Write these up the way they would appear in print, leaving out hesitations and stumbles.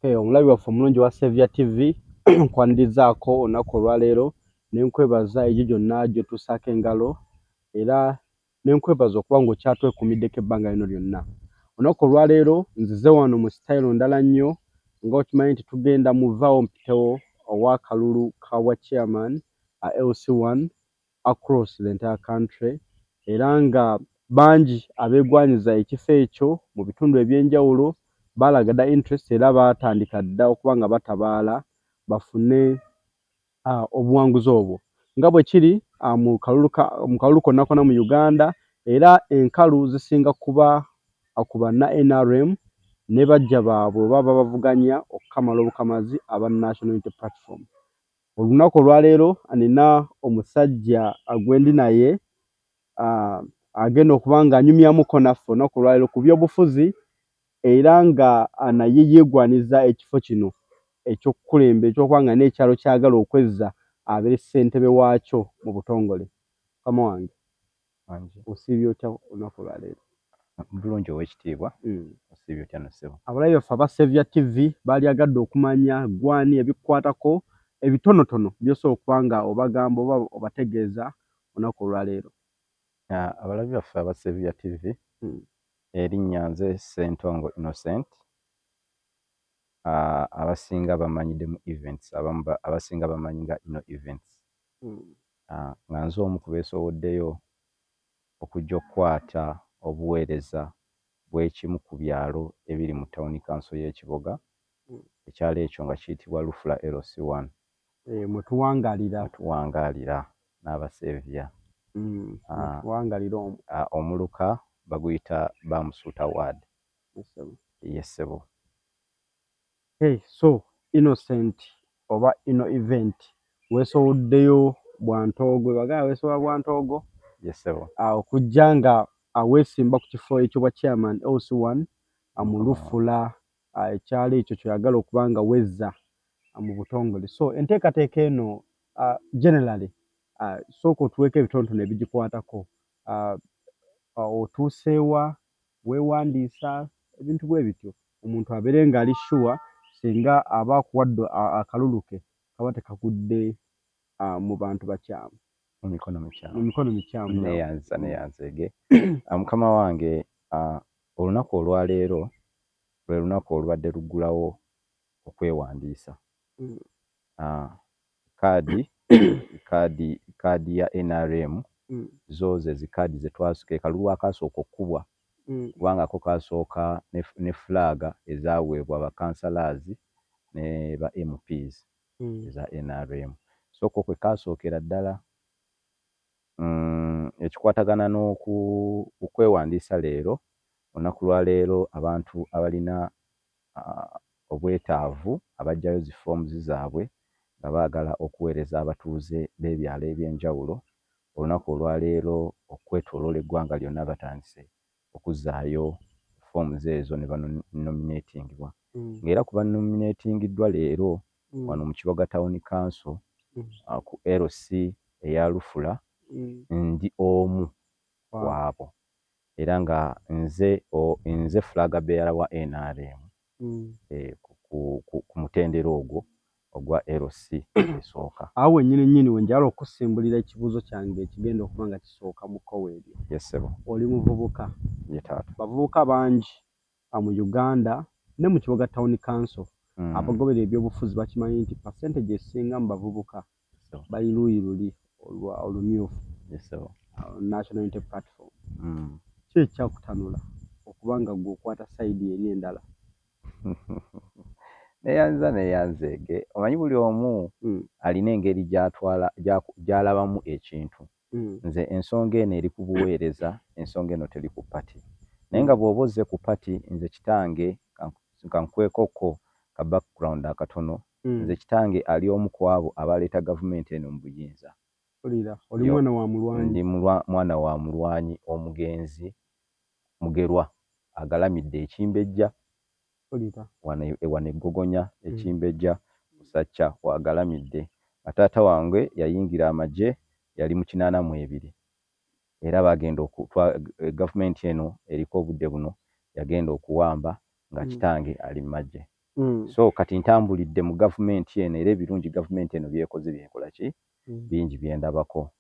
Omulabi waffe omulungi wa Saviour TV nkwanirizaako olunaku olwaleero ne nkwebaza egyo gyonna gy'otuusaako engalo era ne nkwebaza okuba ng'okyatwekuumiddeko ebbanga lino lyonna. Olunaku olwaleero nzize wano mu sitayiro ndala nnyo ng'okimanyi nti tugenda muvaawo mpitewo ow'akalulu ka chairman LC1 across the entire country era nga bangi abeegwanyiza ekifo ekyo mu bitundu eby'enjawulo baalaga dda interest era baatandika dda okuba nga batabaala bafune obuwanguzi obwo. Nga bwe kiri mu kalulu konna konna mu Uganda era enkalu zisinga kuba na NRM ne bajja baabwe oba babavuganya okukamala obukamazi aba National Unity Platform. Olunaku olwaleero nina omusajja gwendi naye agenda okuba nga anyumyamuko naffe olunaku olwaleero ku by'obufuzi era nga naye yeegwaniza ekifo kino eky'okukulembera ekyokuba nga n'ekyalo kyagala okwezza abeere ssentebe waakyo mu butongole. Mukama wange osiibye otya olunaku olwaleero? Bulungi ow'ekitiibwa. Osiibye otya no ssebo? Abalabi baffe aba Saviour TV baalyagadde okumanya gwani ebikukwatako ebitonotono by'osobola okuba nga obagamba oba obategeeza olunaku olwaleero. Abalabi baffe aba Saviour TV erinnya nze Ssentongo Innocent. Abasinga bamanyidde mu events, abasinga bamanyi nga ino events. Nga nze omu ku beesoboddeyo okujja okukwata obuweereza bw'ekimu ku byalo ebiri mu Town Council y'Ekiboga. Ekyalo ekyo nga kiyitibwa Lufula LC1. Mutuwangaalira n'Abasaviour. Omuluka baguyita Bamusuuta Ward. Yes, sebo. So Innocent oba ino event weesoboddeyo Bwantoogo, bagala weesobola Bwantoogo? Yes, sebo. Okujja nga weesimba ku kifo ekyo bwa chairman LC1 mu Lufula, ekyalo ekyo kyoyagala okuba nga wezza mu butongole. So enteekateeka eno generally sooka otuweeko ebitonotono ebigikwatako. Otuuseewa, weewandiisa, ebintu bwe bityo omuntu abeere ng'ali sure singa aba akuwadde akalulu ke kaba tekagudde mu bantu bakyamu. Mu mikono mikyamu. Mu mikono mikyamu. Neyanzege. Mukama wange, olunaku olwaleero lwe lunaku olubadde luggulawo okwewandiisa. Kaadi ya NRM zo ze zikaadi ze twasooka kalulu akaasooka okkubwa kubanga ko kaasooka ne flag ezaweebwa ba councillors ne ba MPs eza NRM. So kwe kaasookera ddala ekikwatagana n'okwewandiisa leero, olunaku lwa leero abantu abalina obwetaavu abajjayo zi forms zaabwe nga baagala okuweereza abatuuze b'ebyalo eby'enjawulo. Olunaku olwaleero okwetooloola eggwanga lyonna batandise okuzzaayo forms ezo ne banominatingibwa. Ng'era ku banominatingiddwa leero wano mu Kiboga Town Council ku LC eya Lufula ndi omu ku abo era nga nze flag bearer wa NRM ku mutendera ogwo ogwa LC esooka. Awo wennyini wenjala okusimbulira ekibuuzo kyange ekigenda okuba nga kisooka mu kkowe eryo. Yes, sebo. Oli muvubuka. Ye taata. Bavubuka bangi mu Uganda ne mu Kiboga Town Council abagobera ebyobufuzi bakimanyi nti percentage esinga mu bavubuka bali luuyi luli olumyufu. Yes, sebo. National Unity Platform. Ki ekyakutanula okuba nga gwe okwata sayidi eri endala? Neyanzege. Omanyi buli omu alina engeri gy'alabamu ekintu. Nze ensonga eno eri ku buweereza, ensonga eno teri ku pati. Naye nga bw'oba ozze ku pati, nze kitange kankwekoko ka background akatono. Nze kitange ali omu ku abo abaleeta gavumenti eno mu buyinza. Oli mwana wa mulwanyi? Ndi mwana wa mulwanyi omugenzi mugerwa agalamidde Ekimbejja. Wano Eggogonya Ekimbejja Musacca wagalamidde. Taata wange yayingira amagye yali mu 82 era bagenda gavumenti eno eriko obudde buno yagenda okuwamba nga kitange ali mu magye. So kati ntambulidde mu gavumenti eno era ebirungi gavumenti eno byekoze byekola ki bingi byendabako.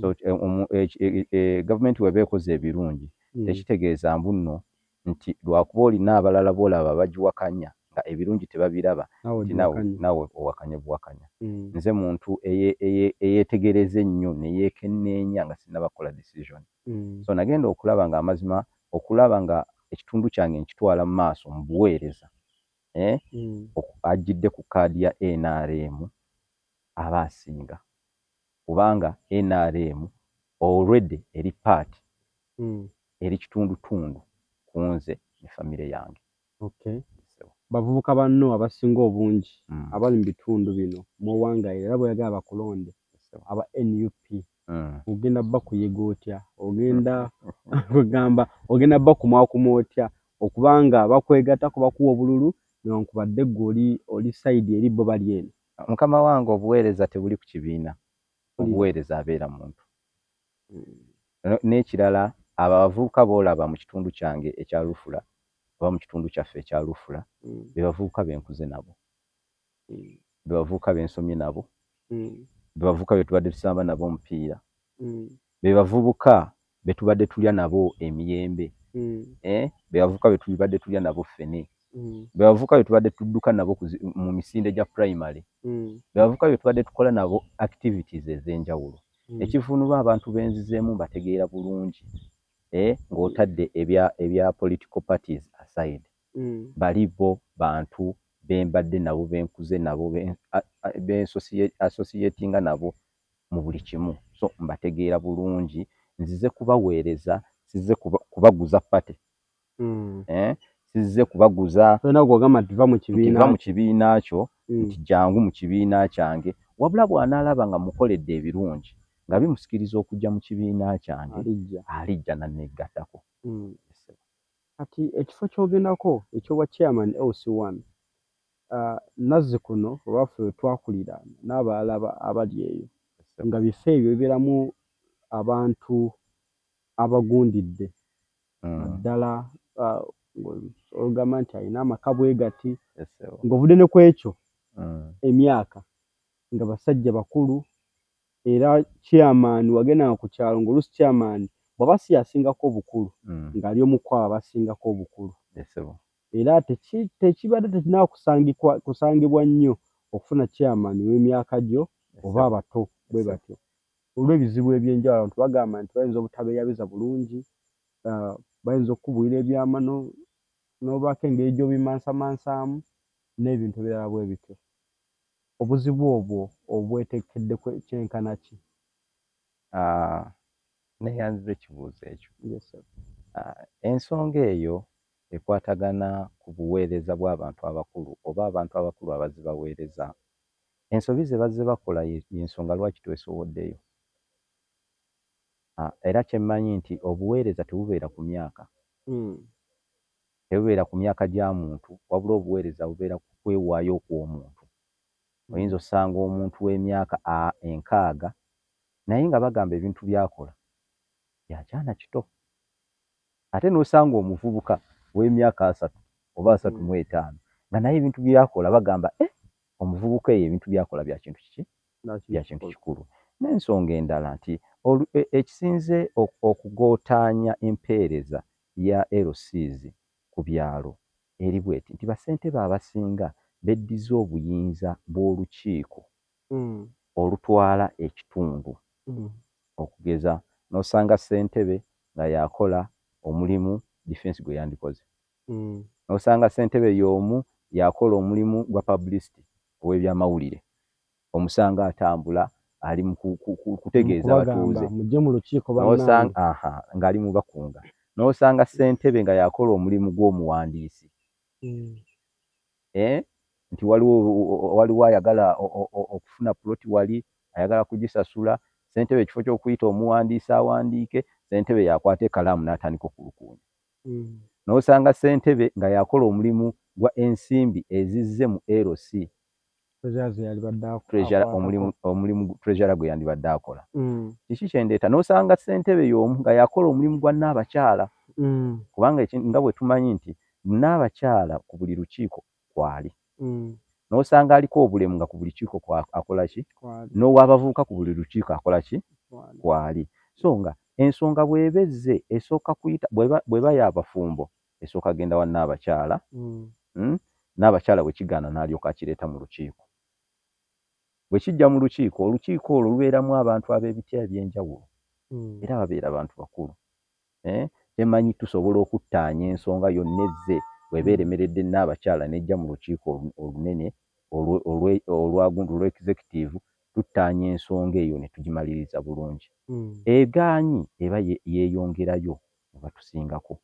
So gavumenti weba ekoze ebirungi tekitegeeza mbu nno nti lwakuba olina abalala boolaba bagiwakanya nga ebirungi tebabiraba nti nawe owakanya buwakanya. Nze muntu eyeetegereza ennyo ne yeekenneenya nga sinnabakola decision. So nagenda okulaba nga amazima okulaba nga ekitundu kyange nkitwala mu maaso mu buweereza ajjidde ku kaadi ya NRM aba asinga kubanga NRM already eri part eri kitundutundu ku nze ne famire yange. Okay. Bavubuka banno abasinga obungi abali mu bitundu bino mu Wangaile era bweyagala bakulonde aba NUP ogenda bba kuyiga otya ogenda kugamba ogenda bba kumwakuma otya okubanga bakwegattako bakuwa obululu newankubadde ggwe oli side eri bo bali eno. Mukama wange obuweereza tebuli ku kibiina, obuweereza abeera muntu. N'ekirala abavubuka boolaba mu kitundu kyange ekya Lufula oba mu kitundu kyaffe ekya Lufula be bavubuka benkuze nabo, be bavubuka bensomye nabo, be bavubuka be tubadde tusamba nabo omupiira, be bavubuka be tubadde tulya nabo emiyembe, be bavubuka be tubadde tulya nabo ffene, be bavubuka be tubadde tudduka nabo mu misinde gya primary, be bavubuka be tubadde tukola nabo activities ez'enjawulo. Ekivuunulwa abantu benzizeemu mbategeera bulungi ng'otadde ebya political parties aside. Bali bo bantu bembadde nabo benkuze nabo associatinga nabo mu buli kimu. So mbategeera bulungi nzize kubaweereza sizze kubaguza pate. Sizze kubaguza tolina gwogamba nti va mu kibiina kyo nti jangu mu kibiina kyange wabula bw'anaalaba nga mukoledde ebirungi nga bimusikiriza okujja mu kibiina kyange alijja nannegattako. Kati ekifo ky'ogendako eky'obwa chairman LC1 Nazzikuno olwaffe we twakulira n'abalala abali eyo nga bifo ebyo bibeeramu abantu abagundidde ddala olugamba nti alina amaka bwe gati ng'ovudde ne ku ekyo emyaka nga basajja bakulu era chairman wagendanga ku kyalo ng'oluusi chairman bw'aba si yasingako obukulu ng'ali omu kwabo abasingako obukulu era tekibadde tekirina kusangibwa nnyo okufuna chairman w'emyaka gyo oba abato bwe batyo olw'ebizibu eby'enjawulo. Abantu bagamba nti bayinza obutabeeyabiza bulungi, bayinza okukubuulira ebyama n'obaako engeri gy'obimansamansaamu n'ebintu ebirala bwe bityo. Obuzibu obwo obwetekedde kyenkana ki? Neeyanzizza ekibuuzo ekyo. Ensonga eyo ekwatagana ku buweereza bw'abantu abakulu oba abantu abakulu abazze baweereza. Ensobi ze bazze bakola y'ensonga lwaki twesoboddeyo. Era kye mmanyi nti obuweereza tebubeera ku myaka. Tebubeera ku myaka gya muntu wabula obuweereza bubeera ku kwewaayo okw'omuntu. Oyinza osanga omuntu w'emyaka 60 naye nga bagamba ebintu by'akola byakyana kito. Ate n'osanga omuvubuka w'emyaka 30 oba 35 nga naye ebintu by'akola bagamba omuvubuka eyo ebintu by'akola bya kintu kiki? Bya kintu kikulu. N'ensonga endala nti ekisinze okugootaanya empeereza ya LCs ku byalo eri bweti nti bassentebe abasinga beddiza obuyinza bw'olukiiko olutwala ekitundu. Okugeza n'osanga ssentebe nga yakola omulimu defense gwe yandikoze, n'osanga ssentebe y'omu yakola omulimu gwa publicity ow'ebyamawulire, omusanga atambula ali mu kutegeeza abatuuze ng'ali mu bakunga. N'osanga ssentebe nga yakola omulimu gw'omuwandiisi nti waliwo ayagala okufuna puloti wali ayagala kugisasula, ssentebe ekifo ky'okuyita omuwandiisi awandiike, ssentebe yakwata ekkalaamu n'atandika okulukuunya. N'osanga ssentebe nga yakola omulimu gwa ensimbi ezizze mu LC, omulimu treasurer gwe yandibadde akola. Kiki kyendeeta? N'osanga ssentebe y'omu nga yakola omulimu gwa nnaabakyala, kubanga nga bwe tumanyi nti nnaabakyala ku buli lukiiko kwali. n'osanga aliko obulemu nga ku buli kiiko akola ki, n'ow'abavubuka ku buli lukiiko akola ki, kwali. So nga ensonga bw'ebezze esooka kuyita bw'eba y'abafumbo esooka genda wa Nnaabakyala, Nnaabakyala bwe kigaana n'alyoka akireeta mu lukiiko. Bwe kijja mu lukiiko, olukiiko olwo lubeeramu abantu ab'ebitya eby'enjawulo era babeera abantu bakulu. Temanyi tusobola okuttaanya ensonga yonna ezze bw'eba eremeredde Nnaabakyala n'ejja mu lukiiko olunene olw'executive, tuttaanya ensonga eyo ne tugimaliriza bulungi. Egaanyi eba yeeyongerayo ne batusingako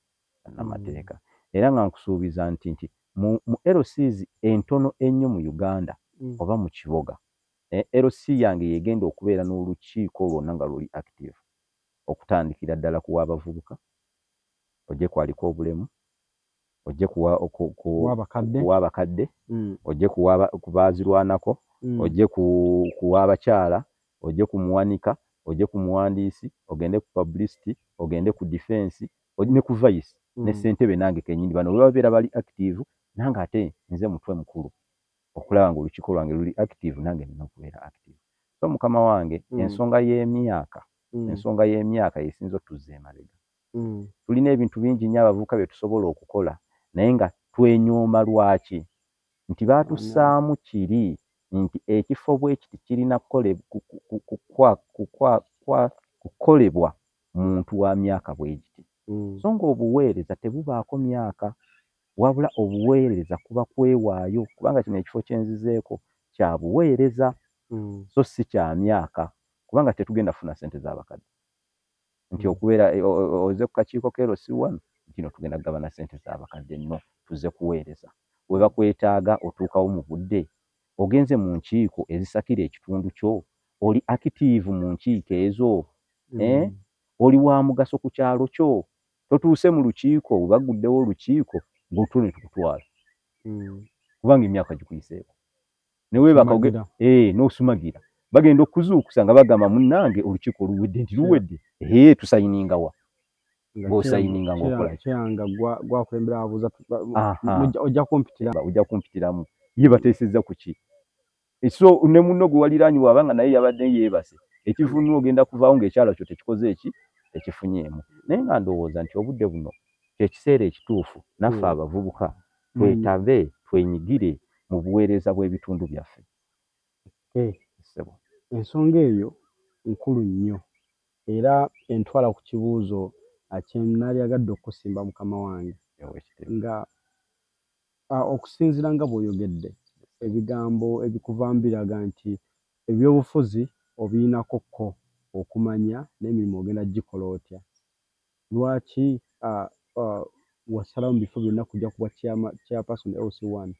bannamateeka. Era nga nkusuubiza nti mu LCs entono ennyo mu Uganda oba mu kibuga, LC yange yegenda okubeera n'olukiiko lwonna nga luli active, okutandikira ddala ku w'abavubuka, ojje kwaliko obulemu, ojje ku w'abakadde, ojje ku baazirwanako, ojje ku w'abakyala, ojje ku muwanika, ojje ku muwandiisi, ogende ku publicity, ogende ku defense, ne ku vice, ne ssentebe nange kennyini. Bano bwe babeera bali active, nange ate nze mutwe mukulu okulaba ng'olukiiko lwange luli active, nange nina okubeera active. So mukama wange, ensonga y'emyaka yesinza otuzza emabega. Tulina ebintu bingi nnyo abavubuka bye tusobola okukola, naye nga twenyooma lwaki? Nti baatussaamu kiri nti ekifo bwe kiti kirina kukolebwa muntu wa myaka bwe giti. So ng'obuweereza tebubaako myaka, wabula obuweereza kuba kwewaayo, kubanga kino ekifo kye nzizeeko kya buweereza so si kya myaka, kubanga tetugenda kufuna ssente z'abakadde. Nti okubeera oze ku kakiiko ka LC1 kino tugenda kugabana ssente z'abakadde, no, tuzze kuweereza. Bwe bakwetaaga otuukawo mu budde, ogenze mu nkiiko ezisakira ekitundu kyo, oli active mu nkiiko ezo, oli wa mugaso ku kyalo kyo, totuuse mu lukiiko bwe baguddewo olukiiko ng'otwo ne tukutwala kubanga emyaka gikuyiseeko. Ne weebaka n'osumagira, bagenda okuzuukusa nga bagamba munnange olukiiko luwedde. Nti luwedde? Tusayininga wa? Ng'osayininga ng'okola ki? Gwakulembera abuuza ojja kumpitiramu. Ye bateesezza ku ki? So ne munno gwe waliraanyi bw'aba nga naye yabadde yeebase, ekivunnu ogenda kuvaawo ng'ekyalo kyo tekikoze eki, tekifunyeemu. Naye nga ndowooza nti obudde buno ky'ekiseera ekituufu naffe abavubuka twetabe, twenyigire mu buweereza bw'ebitundu byaffe. Ensonga eyo nkulu nnyo era entwala ku kibuuzo kye naalyagadde okusimba mukama wange, nga okusinziira nga bw'oyogedde, ebigambo ebikuvaamu biraga nti ebyobufuzi obirinako ko okumanya n'emirimu ogenda gikola otya. Lwaki wasalawo mu bifo byonna kujja kuba chairperson LC1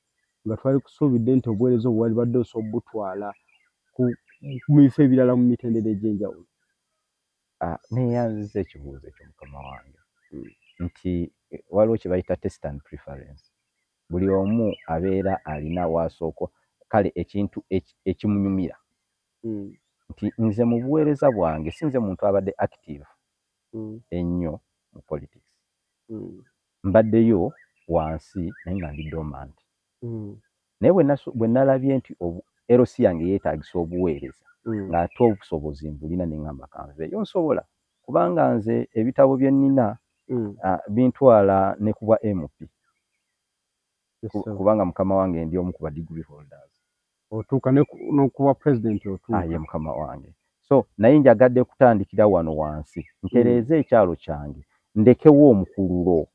nga twali kusuubidde nti obuweereza obwo walibadde osobola obbutwala mu bifo ebirala mu mitendera egy'enjawulo? Neeyanziza ekibuuzo ekyo mukama wange, nti waliwo kye bayita test and preference. Buli omu abeera alina waasooka kale ekintu ekimunyumira. Nti nze mu buweereza bwange si nze muntu abadde active ennyo mu politics. Mbaddeyo wansi naye nga ndi dormant. Naye bwe nalabye nti LC yange yeetaagisa obuweereza ng'ate obusobozi mbulina ne ŋŋamba kanveeyo nsobola, kubanga nze ebitabo bye nnina bintwala ne kuba MP. Kubanga mukama wange ndi omu ku ba degree holders. Otuuka n'okuba president otuuka. Ye mukama wange. So naye njagadde kutandikira wano wansi, ntereeze ekyalo kyange, ndekewo omukululo.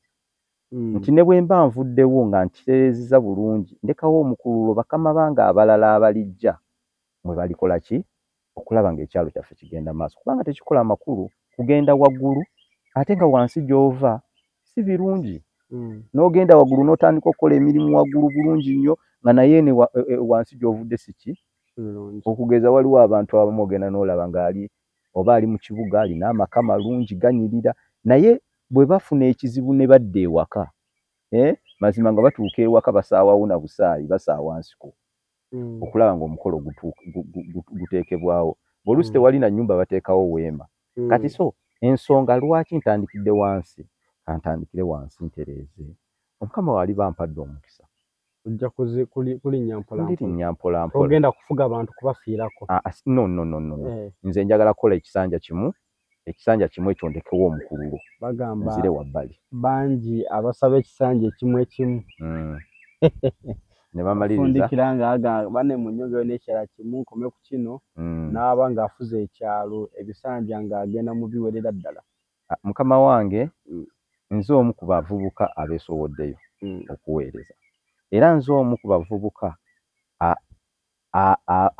Nti ne bwe mba nvuddewo nga nkitereezezza bulungi, ndekawo omukululo bakama bange abalala abalijja mwe balikola ki? Okulaba ng'ekyalo kyaffe kigenda maaso. Kubanga tekikola makulu kugenda waggulu ate nga wansi gy'ova si birungi. N'ogenda waggulu n'otandika okukola emirimu waggulu bulungi nnyo nga naye ne wansi gy'ovudde si ki? Okugeza waliwo abantu abamu ogenda n'olaba ng'ali oba ali mu kibuga alina amaka malungi ganyirira, naye bwe bafuna ekizibu ne badda ewaka, mazima nga batuuka ewaka basaawawo na busaayi, basaawa nsiko okulaba ng'omukolo guteekebwawo. Bw'oluusi tewali na nnyumba bateekawo weema. Kati so ensonga lwaki ntandikidde wansi, kantandikire wansi ntereeze. Omukama wali bampadde omukisa. ojja kulinnya mpola kulirinnya mpola mpola. ogenda kufuga abantu kubafiirako. No. Nze njagala kukola ekisanja kimu ekyo ndekewo omukululo Bagamba nzire wabbali bangi abasaba ekisanja ekimu ne bamaliriza fundikira nga bane mu nnyogo n'ekirala kimu nkome ku kino n'aba ng'afuza ekyalo ebisanja ng'agenda mu biwerera ddala. Mukama wange nze omu ku bavubuka abeesowoddeyo okuweereza era nze omu ku bavubuka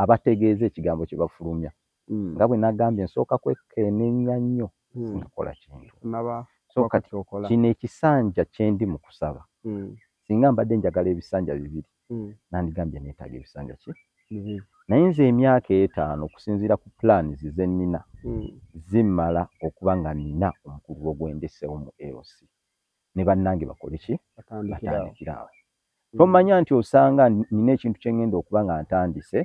abategeeza ekigambo kye bafulumya nga bwe nagambye nsooka kwekeenenya nnyo singakola kintu. So kati kino ekisanja kye ndi mu kusaba singa mbadde njagala ebisanja 2 nandigambye neetaaga ebisanja naye nze emyaka 5 okusinziira ku plans ze nnina zimmala okuba nga nina omukululo gw'endesewo mu LC ne bannange bakole ki batandikira awo. Tomanya nti osanga nina ekintu kye ngenda okuba nga ntandise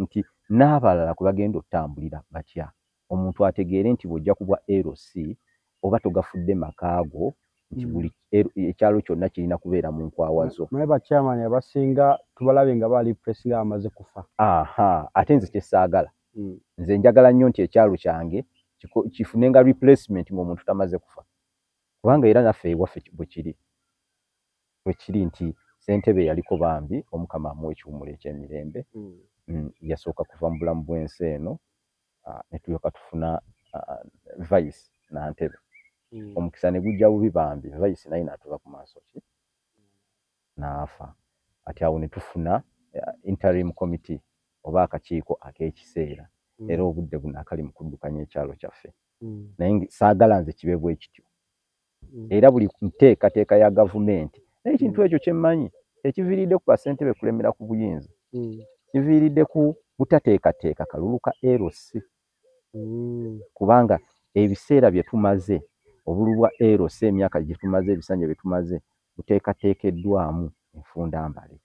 nti n'abalala kwe bagenda otambulira batya omuntu ategeere nti bw'ojja kubwa LC oba togafudde makaago nti buli ekyalo kyonna kirina kubeera mu nkwawa zo. Naye bakyamani abasinga tubalabe nga bali press nga bamaze kufa. Ate nze kyesaagala nze njagala nnyo nti ekyalo kyange kifunenga replacement ng'omuntu tamaze kufa kubanga era naffe ewaffe bwe kiri nti ssentebe yaliko bambi omukama amuwa ekiwummulo eky'emirembe yasooka kuva mu bulamu bw'ensi eno ne tulyoka tufuna vice Nantebe. Omukisa ne gujja bubi bambi vice naye n'atuva ku maaso ki n'afa. Ati awo ne tufuna interim committee oba akakiiko ak'ekiseera era obudde buno akali mu kuddukanya ekyalo kyaffe naye saagala nze kibe bwe kityo era buli nteekateeka ya gavumenti n'ekintu ekyo kye mmanyi ekiviiridde ku bassentebe kulemera ku buyinza kiviiridde ku butateekateeka kalulu ka LC kubanga ebiseera bye tumaze obululwa LC emyaka gye tumaze ebisanja bye tumaze buteekateekeddwamu enfundambale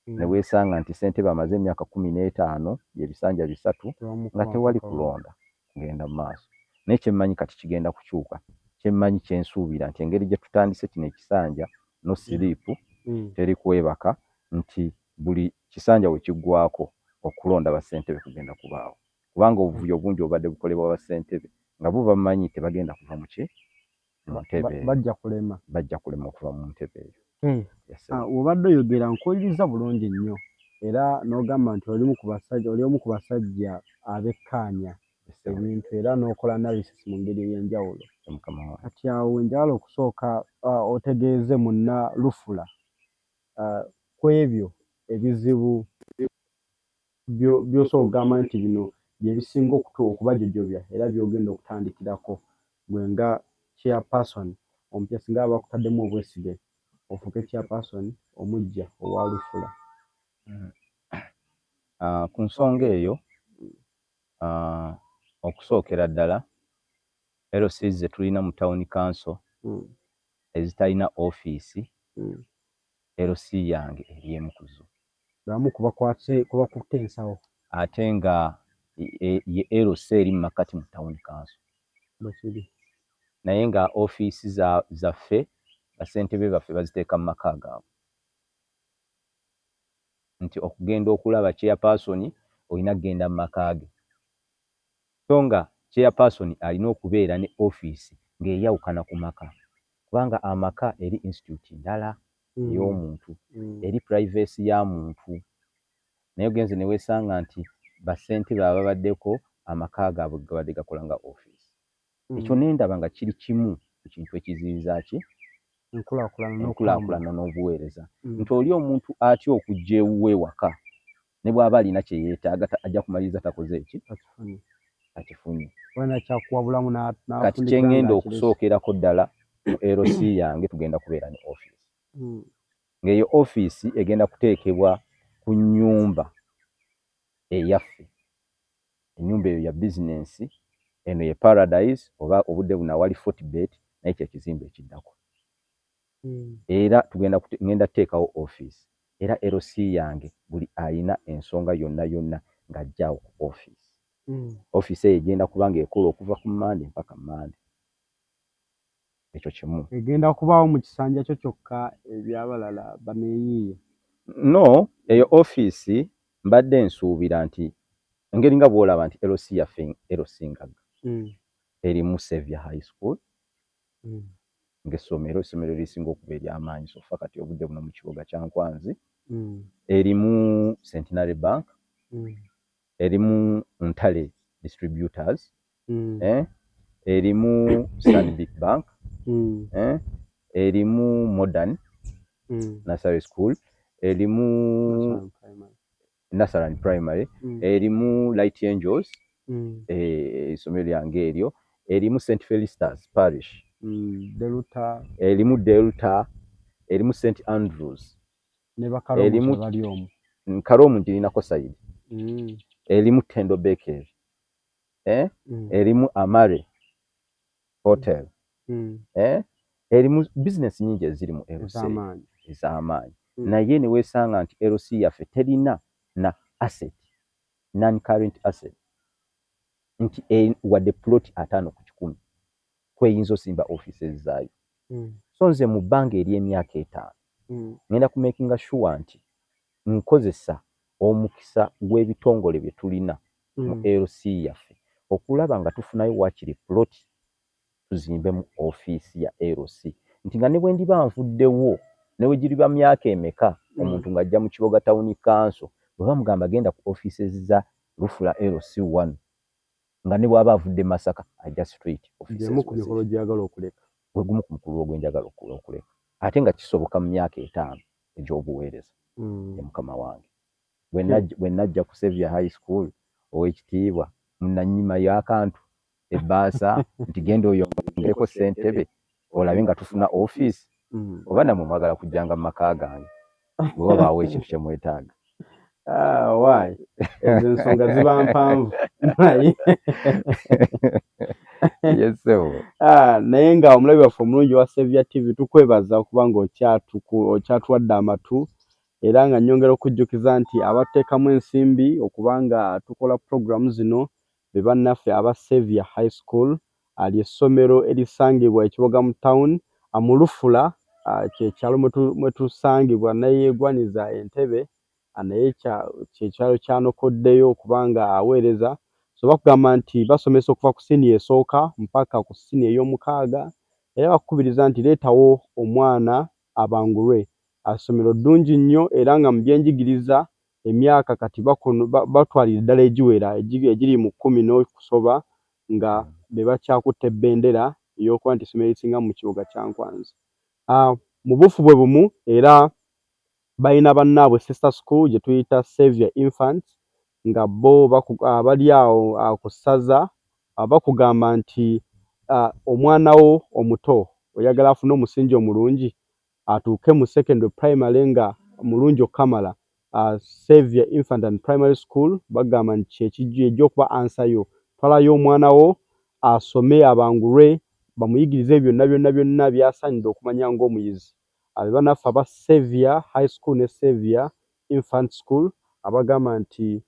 ne weesanga nti ssentebe amaze emyaka 15 y'ebisanja 3 nga tewali kulonda kugenda mu maaso naye kye mmanyi kati kigenda kukyuka kye mmanyi kye nsuubira nti engeri gye tutandise kino ekisanja no siriipu teri kwebaka nti buli kisanja we kiggwako okulonda bassentebe kugenda kubaawo kubanga obuvuyo bungi obadde bukolebwa bassentebe nga bo bamanyi tebagenda kuva mu ki mu ntebe bajja kulema okuva mu ntebe eyo. Obadde oyogera nkuwuliriza bulungi nnyo era n'ogamba nti oli omu ku basajja abekkaanya ebintu era n'okola analysis mu ngeri ey'enjawulo. Kati awo njagala okusooka otegeeze munna Lufula ku ebyo ebizibu by'osobola okugamba nti bino bye bisinga okubajojobya era by'ogenda okutandikirako gwe nga chairperson omupya singa bakutaddemu obwesige ofuuke chairperson omuggya owa Lufula. Ku nsonga eyo okusookera ddala LC ze tulina mu town council ezitalina ofiisi LC yange eri emukuzo bamu kubakutte ensawo ate nga ye LC eri mu makati mu town council naye nga ofiisi zaffe bassentebe baffe baziteeka mu maka gaabwe nti okugenda okulaba chairperson olina kugenda mu maka ge so nga chairperson alina okubeera ne ofiisi ng'eyawukana ku maka kubanga amaka eri institute ndala ey'omuntu eri privacy ya muntu naye ogenze ne weesanga nti bassentebe ababaddeko amaka gaabwe gabadde gakola nga ofiisi ekyo nendaba nga kiri kimu ku kintu ekiziyiza ki enkulaakulana n'obuweereza nti oli omuntu atya okujja ewuwe ewaka ne bw'aba alina kye yeetaaga ajja kumaliriza takoze eki takifunye. Kati kye ngenda okusookerako ddala mu LC yange tugenda kubeera ne ofiisi ng'eyo ofiisi egenda kuteekebwa ku nnyumba eyaffe ennyumba eyo ya bizinensi eno ye Paradise oba obudde buno awali Fortbet naye kyekizimbe ekiddako era ngenda kuteekawo ofiisi era LC yange buli alina ensonga yonna ng'ajjaawo ku ofiisi ofiisi eyo egenda kuba ng'ekola okuva ku Monday mpaka Monday ekyo kimu egenda kubaawo mu kisanja kyo kyokka ebyabalala baneeyiiye no eyo office mbadde nsuubira nti engeri nga bw'olaba nti LC yaffe Erosingaga erimu Xavier High School ng'essomero erisinga okuba ery'amaanyi so ffa kati obudde buno mu kibuga kya Nkwanzi erimu Centenary Bank erimu Ntale Distributors erimu Stanbic Bank erimu Modern Nursery School erimu Nursery and Primary erimu Light Angels isomero lyange eryo erimu St Felicitas Parish erimu Delta erimu St Andrews erimu bali omu Karomu njirinako Saidi erimu Tendo Bakery erimu Amare Hotel erimu business nyingi eziri mu LC ez'amaanyi naye ne weesanga nti LC yaffe terina na asset non current asset nti wadde plot 5 ku 10 kweyinza osimba offices zaayo so nze mu bbanga ery'emyaka 5 ngenda ku makinga sure nti nkozesa omukisa gw'ebitongole bye tulina mu LC yaffe okulaba nga tufunayo wakiri plot tuzimbe mu office ya LC nti nga ne bwe ndiba nvuddewo ne we giriba myaka emeka omuntu ng'ajja mu Kiboga Town Council bwe bamugamba genda ku offices za Rufula LC1 nga ne bw'aba avudde Masaka ajja straight offices mu kumikolo gyagala okuleka wegumu ku mukulu ogwenjagala okuleka ate nga kisoboka mu myaka 5 egy'obuweereza ya mukama wange bwe najja ku Xavier High School ow'ekitiibwa munanyima y'akantu ebbaasa nti genda oyongereko ssentebe olabe nga tufuna office oba namwe mwagala kujjanga mu maka gange bwe wabaawo ekintu kye mwetaaga wayi ezo ensonga ziba mpanvu naye nga omulabi waffe omulungi wa Xavier TV tukwebaza okuba nga okyatuwadde amatu era nga nnyongera okujjukiza nti abateekamu ensimbi okuba nga tukola puroguramu zino be bannaffe aba Xavier High School ly'essomero erisangibwa ekiboga mu town mu Lufula kyekyalo mwe tusangibwa nayeegwaniza Entebbe naye kyekyalo kyanokoddeyo okubanga aweereza so bakugamba nti basomesa okuva ku siniya esooka mpaka ku siniya ey'omukaaga era bakukubiriza nti leetawo omwana abangulwe essomero ddungi nnyo era nga mu byenjigiriza emyaka kati batwalira ddala egiwera egiri mu 10 n'okusoba nga be bakyakutte ebbendera ey'okuba nti essomero erisinga mu kibuga kya Nkwanzi mu bufu bwe bumu era balina bannaabwe sister school gye tuyita Xavier Infants nga bo bali awo ku ssaza bakugamba nti omwana wo omuto oyagala afune omusingi omulungi atuuke mu secondary primary nga mulungi okukamala Xavier Infant and Primary School bagamba nti kyekijjo ejja okuba ansayo twalayo omwana wo asome abangulwe bamuyigirize byonna by'asaanidde okumanya ng'omuyizi bannaffe aba Xavier High School ne Xavier Infant School abagamba nti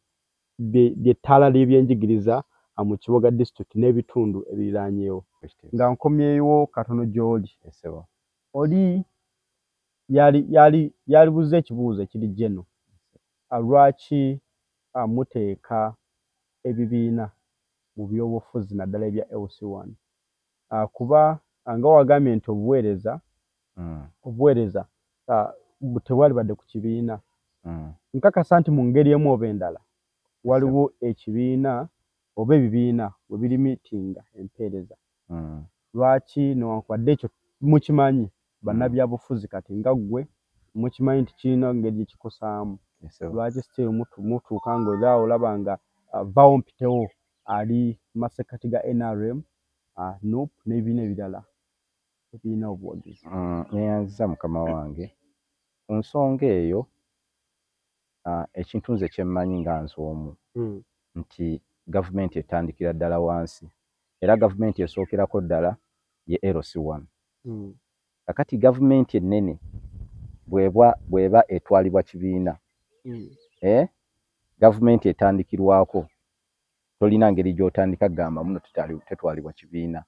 ly'ettaala ly'ebyenjigiriza mu Kiboga District n'ebitundu ebiriraanyeewo nga nkomyewo katono gy'oli oli yalibuze ekibuuzo ekiri jeno lwaki muteeka ebibiina mu byobufuzi naddala ebya LC1 kuba nga wagambye nti obuweereza tebwali badde ku kibiina nkakasa nti mu ngeri emu oba endala waliwo ekibiina oba ebibiina we biri miitinga empeereza lwaki newankubadde ekyo mukimanyi bannabyabufuzi kati nga ggwe mukimanyi nti kirina ngeri gyekikosaamu lwaki still mutuuka nga era olaba nga vaawo mpitewo ali masekati ga NRM NUP n'ebibiina ebirala ebirina obuwagizi neyanziza mukama wange ku nsonga eyo ekintu nze kyemmanyi nga nze omu nti gavumenti etandikira ddala wansi era gavumenti esookerako ddala ye LC1 kakati gavumenti ennene bw'eba etwalibwa kibiina gavumenti etandikirwako tolina ngeri gy'otandika kugamba muno tetwalibwa kibiina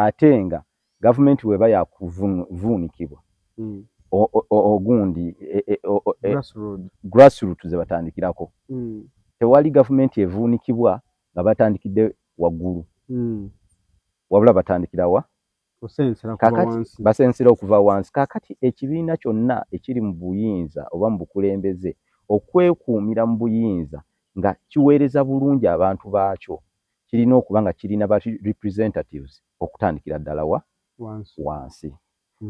ate nga gavumenti bw'eba yakuvuunikibwa ogundi grassroots ze batandikirako. Tewali gavumenti evuunikibwa nga batandikidde waggulu. Wabula batandikira wa? Kakati basensera okuva wansi. Kakati ekibiina kyonna ekiri mu buyinza oba mu bukulembeze okwekuumira mu buyinza nga kiweereza bulungi abantu baakyo kirina okuba nga kirina ba representatives okutandikira ddala wa? Wansi.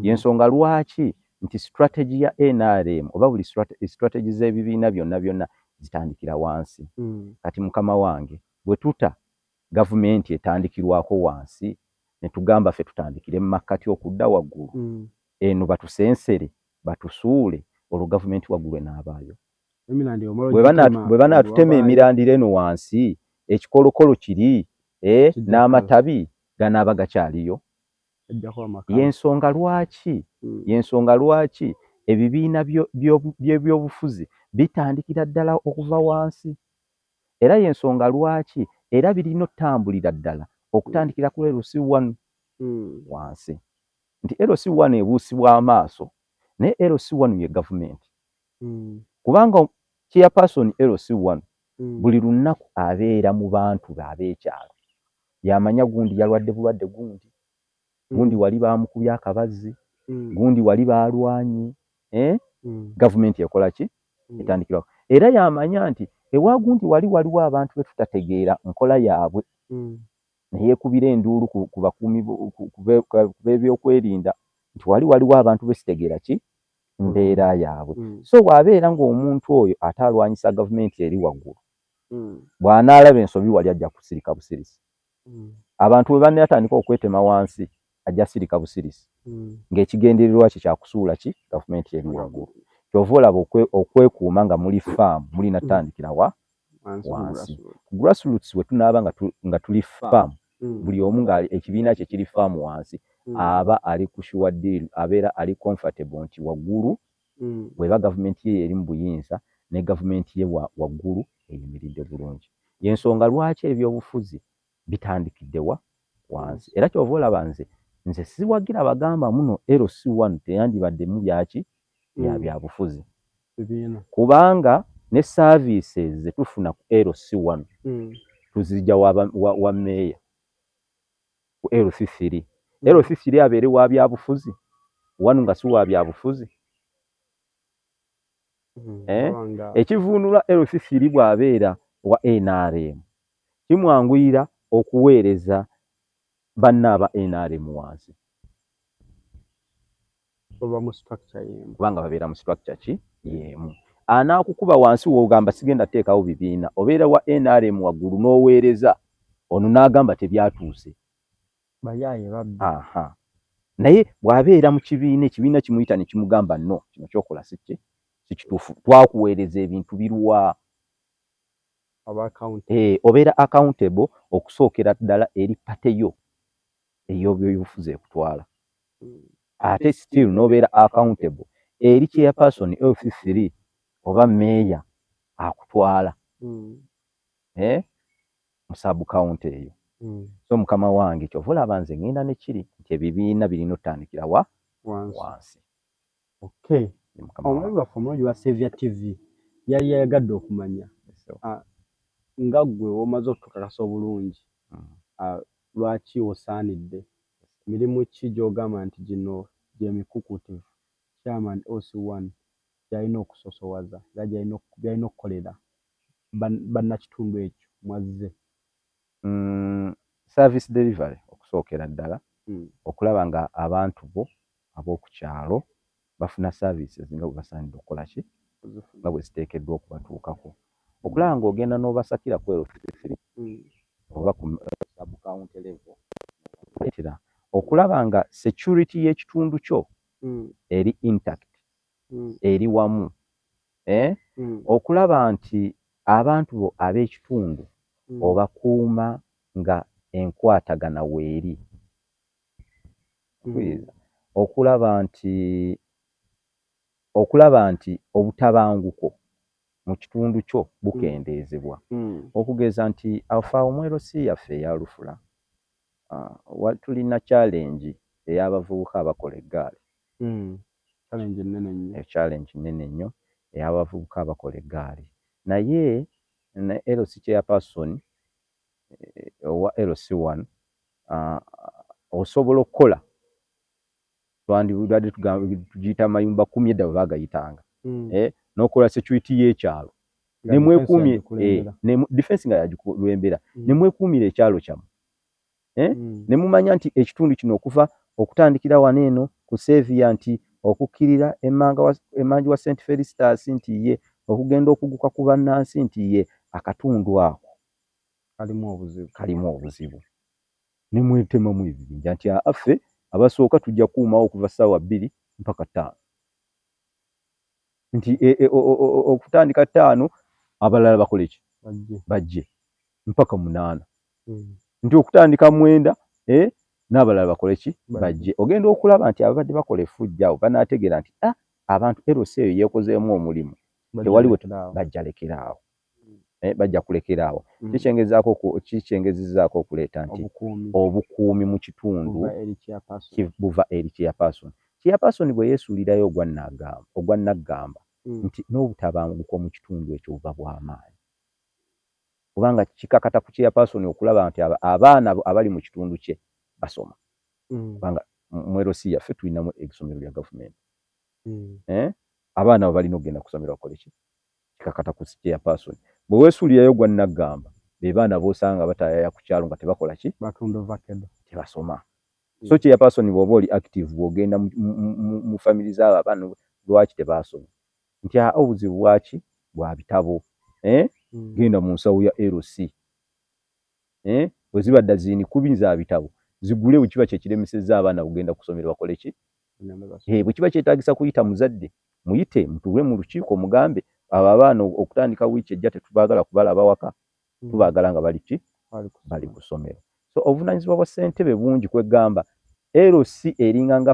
Y'ensonga lwaki nti strategy ya NRM oba buli strategy z'ebibiina byonna zitandikira wansi. Kati mukama wange bwe tuta gavumenti etandikirwako wansi ne tugamba ffe tutandikire mu makkati okudda waggulu. Eno batusensere batusuule olwo gavumenti waggulu enaabaayo. Bwe banaatutema emirandira eno wansi ekikolokolo kiri n'amatabi ganaaba gakyaliyo. Y'ensonga lwaki ebibiina by'ebyobufuzi bitandikira ddala okuva wansi. Era y'ensonga lwaki era birina ottambulira ddala okutandikira ku LC1 wansi. Nti LC1 ebuusibwa amaaso naye LC1 ye gavumenti. Kubanga chairperson LC1 buli lunaku abeera mu bantu ab'ekyalo. Yamanya gundi yalwadde bulwadde gundi wali baamukubye akabazzi, gundi wali baalwanye. Gavumenti ekola ki? Etandikirako. Era yamanya nti ewa gundi waliwo abantu be tutategeera nkola yaabwe. Neyeekubira enduulu ku bakuumi b'ebyokwerinda nti waliwo abantu be sitegeera ki? Mbeera yaabwe. So bw'abeera ng'omuntu oyo ataalwanyisa gavumenti eri waggulu, bw'anaalaba ensobi wali ajja kusirika busirisi. Abantu bwe banatandika okwetema wansi ajja sirika busirisi. Ng'ekigendererwa kye kyakusuula ki? Gavumenti eri waggulu. Kyova olaba okwekuuma nga muli faamu mulina tandikira wa? Wansi. Grassroots bwe tunaaba nga tuli faamu, buli omu nga ekibiina kye kiri faamu wansi, aba ali ku sure deal, abeera ali comfortable nti waggulu bw'eba gavumenti ye eri mu buyinza ne gavumenti ye waggulu eyimiridde bulungi. Y'ensonga lwaki ebyobufuzi bitandikidde wa? Wansi. Era kyova olaba nze siwagira bagamba muno LC1 teyandibaddemu byaki? Byabufuzi. Kubanga ne services ze tufuna ku LC1 tuzijja wa meeya ku LC3. LC3 abeere wa byabufuzi, wanu nga si wa byabufuzi. Ekivuunula LC3 bw'abeera wa NRM kimwanguyira okuweereza bannaaba NRM wansi. Kubanga babeera mu structure ki? Y'emu. Anaakukuba wansi w'ogamba sigenda teekawo bibiina, obeera wa NRM waggulu n'oweereza, ono n'agamba tebyatuuse. Naye bw'abeera mu kibiina, ekibiina kimuyita ne kimugamba no, kino kyokola si kituufu, twakuweereza ebintu biruwa. Obeera accountable okusookera ddala eri pateyo ey'ebyobufuzi ekutwala. Ate still n'obeera accountable eri chairperson LC3 oba meeya akutwala mu sub county eyo. So mukama wange kyova olaba nze ngenda ne kiri nti ebibiina birina otandikira wa? Wansi. Omulabi waffe omulungi wa Saviour TV yali yayagadde okumanya nga ggwe omaze okutukakasa obulungi lwaki osaanidde mirimu ki gy'ogamba nti gino gy'emikukutive chairman LC1 gy'alina okusosowaza era gy'alina okukolera bannakitundu ekyo mwazze? Service delivery okusookera ddala, okulaba nga abantu bo ab'oku kyalo bafuna services nga bwe basaanidde okukola ki? Nga bwe ziteekeddwa okubatuukako. Okulaba ng'ogenda n'obasakira ku LC3 oba ku sub county level, okulaba nga security y'ekitundu kyo eri intact, eri wamu, okulaba nti abantu bo ab'ekitundu obakuuma nga enkwatagana weeri, okulaba nti obutabanguko mu kitundu kyo bukendeezebwa. Okugeza nti afa omwerosi yaffe eya Lufula tulina challenge ey'abavubuka abakola eggaali. challenge nene nnyo ey'abavubuka abakola eggaali. Naye ne LC chairperson owa LC1 osobola okukola twandibadde tugiyita mayumba 10 edda bwe baagayitanga n'okola security y'ekyalo nemwekuumye defense nga yagikulembera nemwekuumira ekyalo kyammwe ne mumanya nti ekitundu kino okuva okutandikira wano eno ku Sevier nti okukkirira emanju wa St Felicitas nti ye okugenda okuguka ku bannansi nti ye akatundu ako kalimu obuzibu ne mwetemamu ebibinja nti affe abasooka tujja kuumawo okuva ssaawa 2 mpaka 5 nti okutandika 5 abalala bakole ki bajje mpaka 8 nti okutandika 9 n'abalala bakole ki bajje ogenda okulaba nti ababadde bakola effujja awo banaategeera nti abantu LC eyo yeekozeemu omulimu tewaliwo bajja lekeraawo bajja kulekeraawo kikyengezizaako okuleeta nti obukuumi mu kitundu buva eri chairperson bwe yeesuulirayo ogwa Naggamba nti n'obutabanguko mu kitundu ekyo buba bw'amaanyi kubanga kikakata ku chairperson okulaba nti abaana abali mu kitundu kye basoma kubanga mu LC yaffe tulinamu essomero lya gavumenti abaana abo balina okugenda kusomera bakole ki kikakata ku chairperson bwe weesuulirayo ogwa Naggamba be baana b'osanga batayaya ku kyalo nga tebakola ki tebasoma so chairperson bw'oba oli active bw'ogenda mu family z'abo abaana lwaki tebaasoma nti obuzibu bwaki bwa bitabo genda mu nsawo ya LC bwe ziba dazini 10 za bitabo zigule bwe kiba kyekiremesezza abaana kugenda kusomera bakole ki bwe kiba kyetaagisa kuyita muzadde muyite mutuwe mu lukiiko mugambe abo abaana okutandika wiiki ejja tetubaagala kubalaba waka tubaagala nga bali ki bali ku ssomero so obuvunaanyizibwa bwa ssentebe bungi kwegamba LC eringa nga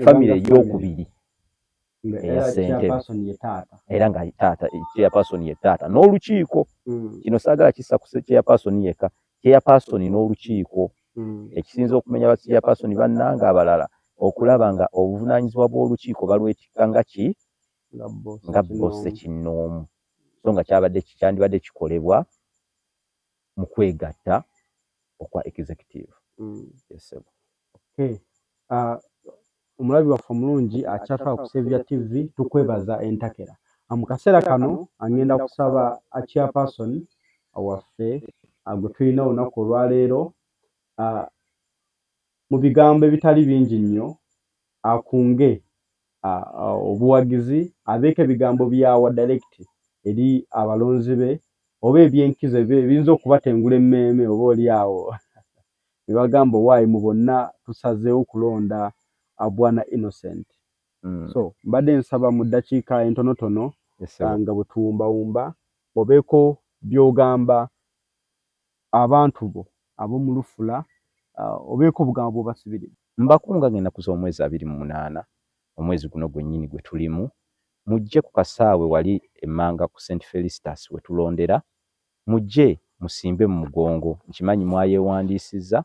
famire ey'okubiri eya ssentebe era nga taata chairperson ye taata n'olukiiko kino saagala kissa ku chairperson yekka chairperson n'olukiiko ekisinza okumenya ba chairperson bannanga abalala okulaba nga obuvunaanyizibwa bw'olukiiko balwetikka nga ki nga bosse kinnoomu so nga kyandibadde kikolebwa mu kwegatta okwa executive. Omulabi waffe omulungi akyatwala ku Sevier TV tukwebaza entakera mu kaseera kano agenda kusaba chairperson waffe gwe tulina olunaku olwaleero mu bigambo ebitali bingi nnyo akunge obuwagizi abeeko ebigambo byawa direct eri abalonzi be oba ebyenkizo ebiyinza okubatengula emmeeme oba oli awo ne bagamba owaayi mu bonna tusazeewo kulonda Bwana Innocent. So mbadde nsaba mu ddakiika entonotono nga bwe tuwumbawumba obeeko by'ogamba abantu bo ab'omu Lufula obeeko obugambo bw'obasibiriza. Mbakunga ngenda kuza omwezi 28 omwezi guno gwennyini gwe tulimu mujje ku kasaawe wali emmanga ku St Felicitas we tulondera mujje musimbe mu mugongo nkimanyi mwayeewandiisizza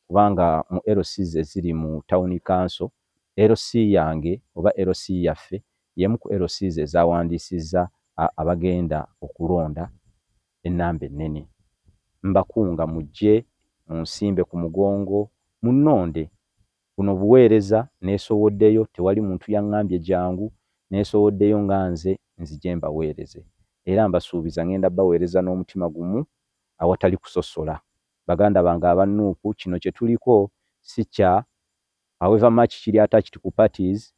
kubanga mu LC eziri mu town council LC yange oba LC yaffe yemu ku LC ezaawandiisizza abagenda okulonda ennamba ennene. Mbakunga mujje munsimbe ku mugongo munnonde buno buweereza neesowoddeyo tewali muntu yaŋŋambye jangu neesowoddeyo nga nzije mbaweereze era mbasuubiza ngenda baweereza n'omutima gumu awatali kusosola baganda bange abannuuku kino kye tuliko si kya however much kiri attached ku parties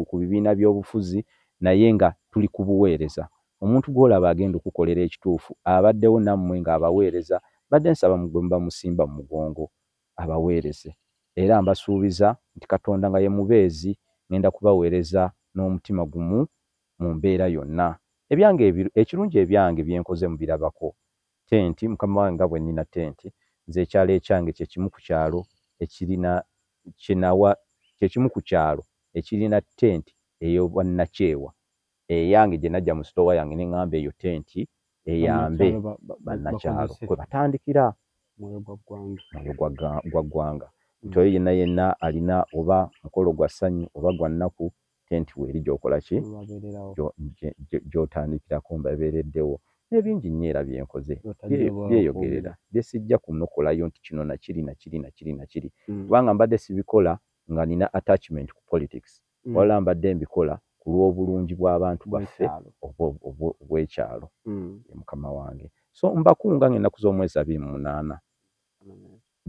ku bibiina by'obufuzi naye nga tuli ku buweereza omuntu gw'olaba agenda okukolera ekituufu abaddewo nammwe ng'abaweereza badde nsaba mugwe muba musimba mu mugongo abaweereze era mbasuubiza nti Katonda nga ye mubeezi ngenda kubaweereza n'omutima gumu mu mbeera yonna ekirungi ebyange byenkoze mu birabako tenti mukama wange nga bwe nnina tenti nze ekyalo ekyange kyekimu ku kyalo ekirina tenti ey'obwannakyewa eyange gye najja mu sitowa yange ne ŋŋamba eyo tenti eyambe bannakyalo kwe batandikira mwoyo gwa ggwanga nti oyo yenna alina oba mukolo gwa ssanyu oba gwa nnaku tent weeri gy'okola ki gy'otandikirako mbabeereddewo n'ebingi nnyo era byenkoze byeyogerera byesijja kunokolayo nti kino nakiri kubanga mbadde sibikola nga nina attachment ku politics wala mbadde mbikola ku lw'obulungi bw'abantu baffe obw'ekyalo mukama wange so mbakunga ng'ennaku z'omwezi 28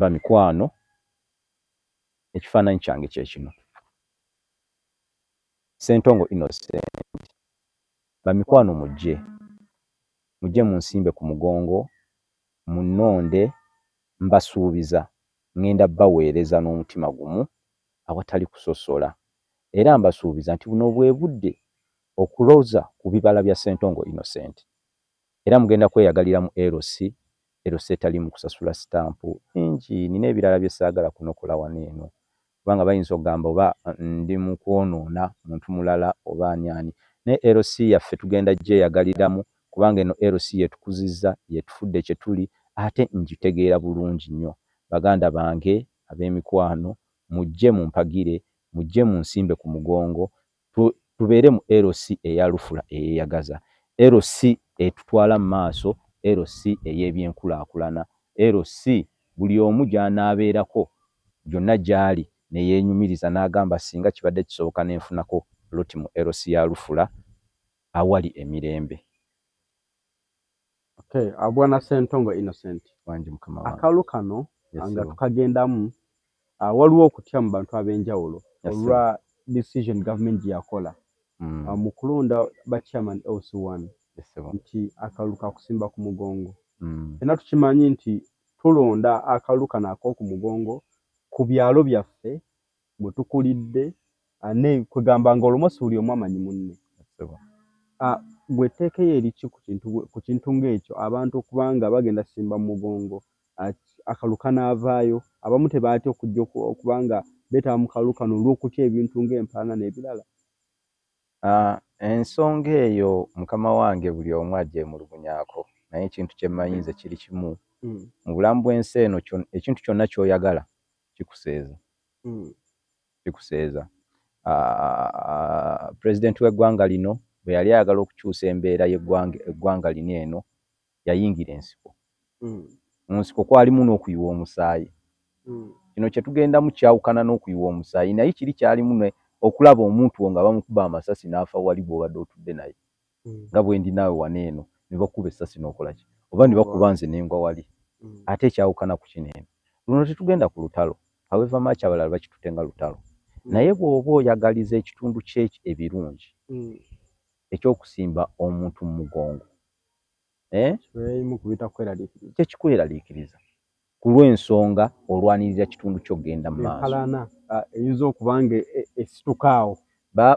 bamikwano ekifaananyi kyange kyekino Ssentongo Innocent bamikwano mujje munsimbe ku mugongo munnonde mbasuubiza ngenda baweereza n'omutima gumu awatali kusosola era mbasuubiza nti buno bwe budde okuloza ku bibala bya Ssentongo Innocent era mugenda kweyagalira mu LC etali mu kusasula sitampu injini n'ebirala bye saagala kunokola waneeno kubanga bayinza okugamba oba ndi mu kwonoona muntu mulala oba anyani ne LC yaffe tugenda gyeyagaliramu kubanga eno LC yetukuzizza yetufudde kye tuli ate njitegeera bulungi nnyo baganda bange ab'emikwano mujje mumpagire mujje munsimbe ku mugongo tubeere mu LC eya Lufula eyeyagaza LC etutwala mu maaso LC ey'ebyenkulaakulana LC buli omu gy'anaabeerako gyonna gy'ali ne yeenyumiriza n'agamba singa kibadde kisoboka n'enfunako loti mu LC ya Lufula awali emirembe. Bwana Ssentongo Innocent wangi mukama wange akalu kano nga tukagendamu waliwo okutya mu bantu ab'enjawulo olwa decision government yakola mu kulonda ba chairman LC1 nti akalu kakusimba ku mugongo era tukimanyi nti tulonda akalu kano ak'oku mugongo ku byalo byaffe mwe tukulidde ne kwegamba nga olumosi buli omu amanyi munne gwe tteekeyo eriki ku kintu ng'ekyo abantu okubanga bagenda simba mu mugongo akalu kanaavaayo abamu tebaatya okujja okubanga beetaba mu kalu kano olw'okutya ebintu ng'empalana n'ebirala ensonga eyo mukama wange buli omu agyemulugunyaako naye ekintu kye mmanyi nze kiri kimu mu bulamu bw'ensi eno ekintu kyonna ky'oyagala kikuseeza pulezidenti w'eggwanga lino bwe yali ayagala okukyusa embeera y'eggwanga lino eno yayingira ensiko mu nsiko kwalimu n'okuyiwa omusaayi kino kye tugendamu kyawukana n'okuyiwa omusaayi naye kiri kyalimu okulaba omuntu nga bamukuba amasasi n'afa wali bw'obadde otudde naye nga bwe ndi naawe waneeno ne bakuba essasi n'okola ki oba ne bakuba nze n'engwa wali ate ekyawukana ku kino eno luno tetugenda ku lutalo however much abalala bakitute nga lutalo naye bw'oba oyagaliza ekitundu kye ebirungi ekyokusimba omuntu mu mugongo kyekikweraliikiriza ku lw'ensonga olwanirira kitundu ky'okgenda mu maaso empalana eyinza okuba nga esitukaawo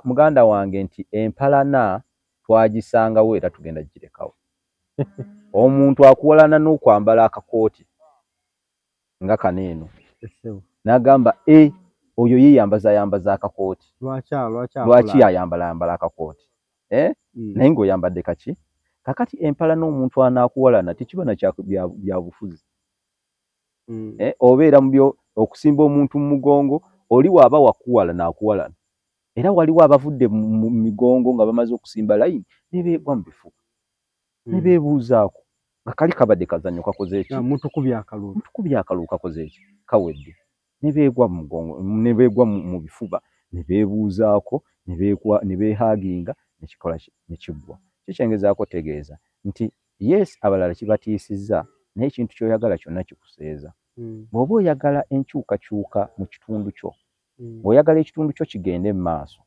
muganda wange nti empalana twagisangawo era tugenda girekawo omuntu akuwalana n'okwambala akakooti nga kaneeno n'agamba oyo yeeyambaza akakooti lwaki yayambala akakooti naye ng'oyambadde kaki kakati empalana omuntu anaakuwalana tekiba na bya bufuzi obeera mu byo okusimba omuntu mu mugongo oli waaba wakuwalana akuwalana era waliwo abavudde mu migongo nga bamaze okusimba layini ne beegwa mu bifuba ne beebuuzaako nga kali kabadde kazannyo kakoze eki mutukubya akalulu kakoze eki kawedde ne beegwa mu mugongo ne beegwa mu bifuba ne beebuuzaako ne beehaaginga ne kiggwa kikyengezaako tegeeza nti yes abalala kibatiisizza naye ekintu ky'oyagala kyonna kikuseeza bw'oba oyagala enkyukakyuka mu kitundu kyo bw'oyagala ekitundu kyo kigende mu maaso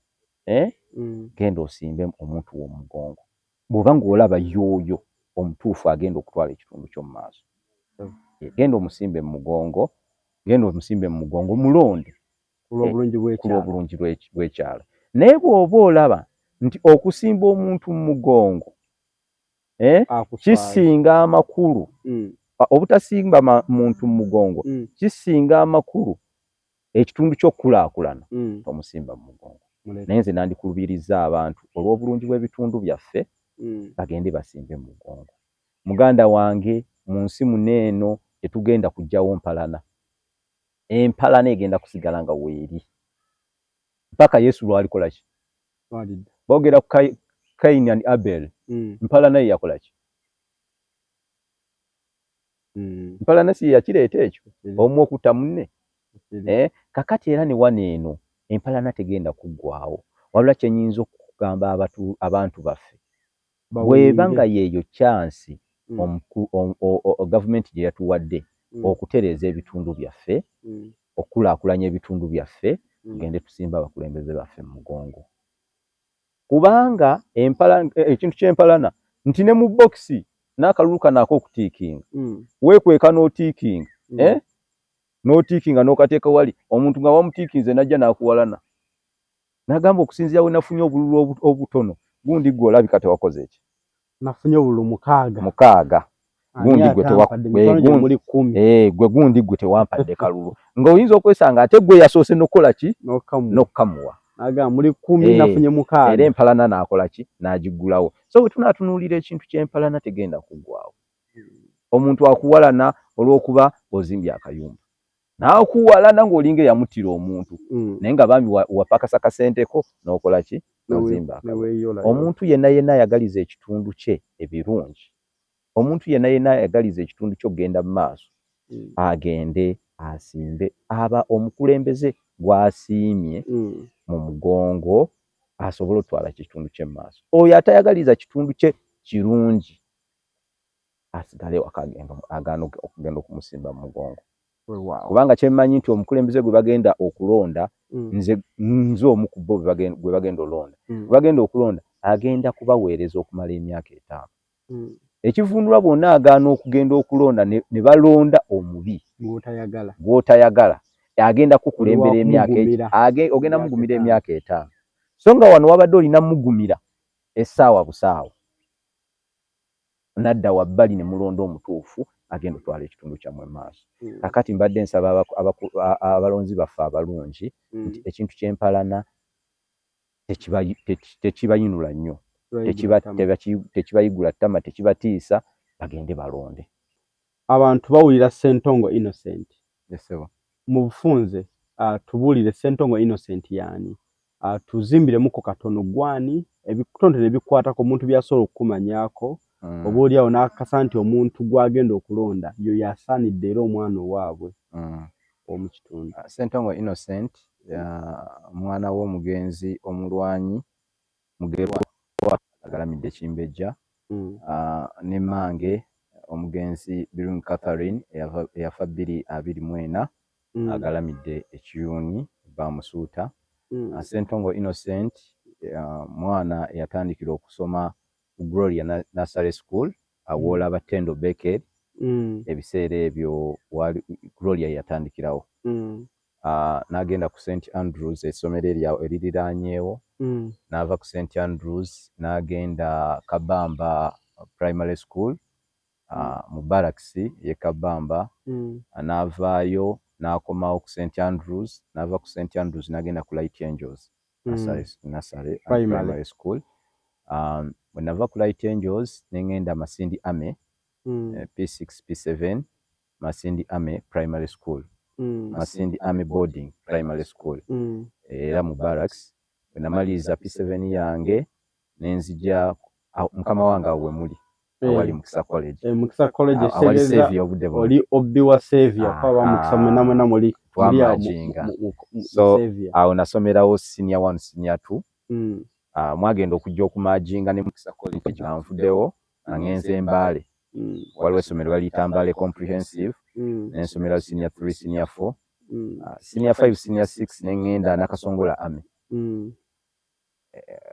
genda osimbe omuntu w'omugongo bw'oba ng'olaba y'oyo omutuufu agenda okutwala ekitundu kyo mu maaso genda omusimbe mu mugongo mulonde ku lw'obulungi bw'ekyalo naye bw'oba olaba nti okusimba omuntu mu mugongo kisinga amakulu obutasimba muntu mu mugongo kisinga amakulu ekitundu ky'okukulaakulana omusimba mu mugongo naye nze nandikulubirizza abantu olw'obulungi bw'ebitundu byaffe bagende basimbe mu mugongo muganda wange mu nsi muneeno tetugenda kugyawo empalana egenda kusigala nga weeri mpaka Yesu lwalikola ki boogera ku Kaini and Abel. Mpala naye yakola ki? Mpala nasi yakireeta ekyo omu okutta munne. Kakati era ne wano eno empalana tegenda kuggwaawo, wabula kye nnyinza okugamba abantu baffe bw'eba nga yeeyo chansi gavumenti gye yatuwadde okutereeza ebitundu byaffe, okukulaakulanya ebitundu byaffe, tugende tusimba abakulembeze baffe mu mugongo. Kubanga ekintu ky'empalana nti ne mu bokisi n'akalulu kano ak'okutiikinga weekweka n'otiikinga n'otiikinga n'okateeka wali, omuntu nga wamutiikinze n'ajja n'akuwalana n'agamba okusinziira we nafunye obululu obutono gundi gwe olabika tewakoze eki? Nafunye obululu 6. Gundi gwe gundi gwe tewampadde kalulu. Ng'oyinza okwesanga ate gwe yasoose n'okukola ki? N'okkamuwa. Agamba muri 10 nafunye 6. Era empalana n'akola ki? N'agiggulawo. So bwe tunaatunuulira ekintu ky'empalana tegenda kuggwaawo. Omuntu akuwalana olw'okuba ozimbye akayumba. N'akuwalana ng'olinga eyamuttira omuntu. Naye nga bambi wapakasa kasenteko n'okola ki? N'ozimba akayumba. Omuntu yenna ayagaliza ekitundu kye ebirungi. Omuntu yenna ayagaliza ekitundu kye okugenda mu maaso. Agende asimbe aba omukulembeze gw'asiimye mu mugongo asobole otwala kitundu kye mu maaso. Oyo atayagaliza kitundu kye kirungi asigale waka agaana okugenda okumusimba mu mugongo. Kubanga kyemmanyi nti omukulembeze gwe bagenda okulonda nze omu ku bo gwe bagenda olonda. Gwe bagenda okulonda agenda kubaweereza okumala emyaka 5. Ekivundulwa bonna agaana okugenda okulonda ne balonda omubi gw'otayagala agenda kukulembera emyaka ogenda mugumira emyaka 5. So nga wano wabadde olina mugumira essaawa busaawa nadda wabbali ne mulonda omutuufu agenda otwala ekitundu kyammwe maaso. Kakati mbadde nsaba abalonzi baffe abalungi nti ekintu ky'empalana tekibayinula nnyo, tekibayigula ttama, tekibatiisa, bagende balonde. Abantu bawulira Ssentongo Innocent. Mu bufunze tubuulire Ssentongo Innocent yaani. Tuzimbiremu katono gwani ebikutonde ebikwatako omuntu byasobola okukumanyaako oba oliawo n'akasa nti omuntu gwagenda okulonda yo yasaanidde era omwana owaabwe omu kitundu. Ssentongo Innocent omwana w'omugenzi omulwanyi mugerwa agalamidde Kimbejja, ne mmange omugenzi Birungi Catherine eyafa 2024 agalamidde ekiyuni bamusuuta. Ssentongo Innocent mwana yatandikira okusoma ku Gloria Nursery School awoola abatendo Beckett. Ebiseera ebyo Gloria yatandikirawo. N'agenda ku St Andrews essomero eririraanyeewo. N'ava ku St Andrews n'agenda Kabamba Primary School mu Barracks ye Kabamba. N'avaayo n'akomawo ku St Andrews, n'ava ku St Andrews n'agenda ku Light Angels Nursery Primary School. Bwe nava ku Light Angels n'engenda Masindi Ame P6 P7 Masindi Ame Primary School, Masindi Ame Boarding Primary School era mu Barracks. Bwe namaliriza P7 yange nenzija mukama wange awo we muli awali Mukisa College. Mukisa College awali Saviour obudde oli obbi wa Saviour kwa Mukisa mwenna muli twamajinga. So awo nasomerawo senior 1 senior 2. Mwagenda okujja okumajinga ne Mukisa College anfuddewo angenze Mbale. Waliwo essomero baliyita Mbale Comprehensive n'ensomera senior 3 senior 4 senior 5 senior 6 n'engenda Nakasongola Ame.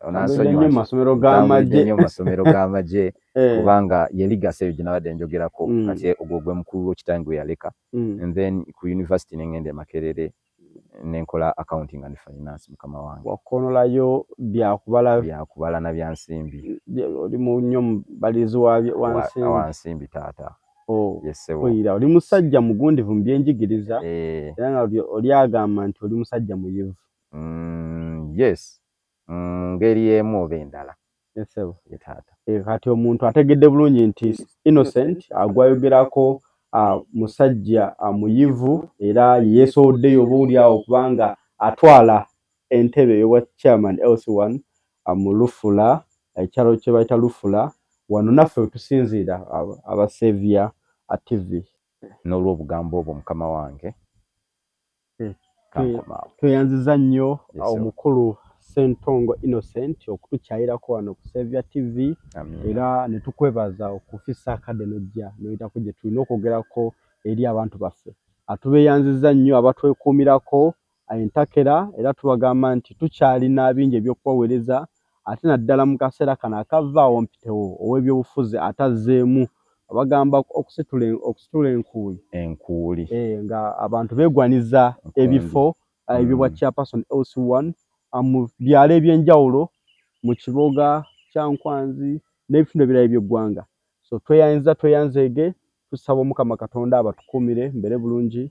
Onansonyiwa masomero g'amagye kubanga yeligase gye nabadde njogerako kati ogwo gwe mukulu w'ekitange gwe yaleka. And then ku university n'engenda Makerere n'enkola accounting and finance mukama wange. Wakonolayo byakubala na byansimbi. Oli mu nnyo mubalizi wansimbi taata. Oli musajja mugundivu mu byenjigiriza era nga oli agamba nti oli musajja muyivu. Yes. Ngeri emu oba endala. Kati omuntu ategedde bulungi nti Innocent agwayogerako musajja muyivu era yeesowoddeyo oba oli awo kubanga atwala entebe y'obwa chairman LC1 mu Lufula ekyalo kye bayita Lufula wano naffe wetusinziira aba Saviour TV. N'olw'obugambo obwo mukama wange tweyanziza nnyo omukulu Ssentongo Innocent okutukyayirako wano ku Saviour TV era ne tukwebaza okufisa akadde n'ojja n'oyitako gye tulina okwogerako eri abantu baffe. Atubeeyanziza nnyo abatwekuumirako entakera era tubagamba nti tukyalina bingi ebyokubaweereza ate naddala mu kaseera kano akavaawo mpitewo ow'ebyobufuzi atazzeemu abagamba okusitula enkuuli nga abantu beegwaniza ebifo ebyobwa chairperson LC1 mu byalo ebyenjawulo mu kibuga kya Nkwanzi n'ebitundu ebirala by'eggwanga. So tweyanzeege tusaba Omukama Katonda abatukuumire mbere bulungi.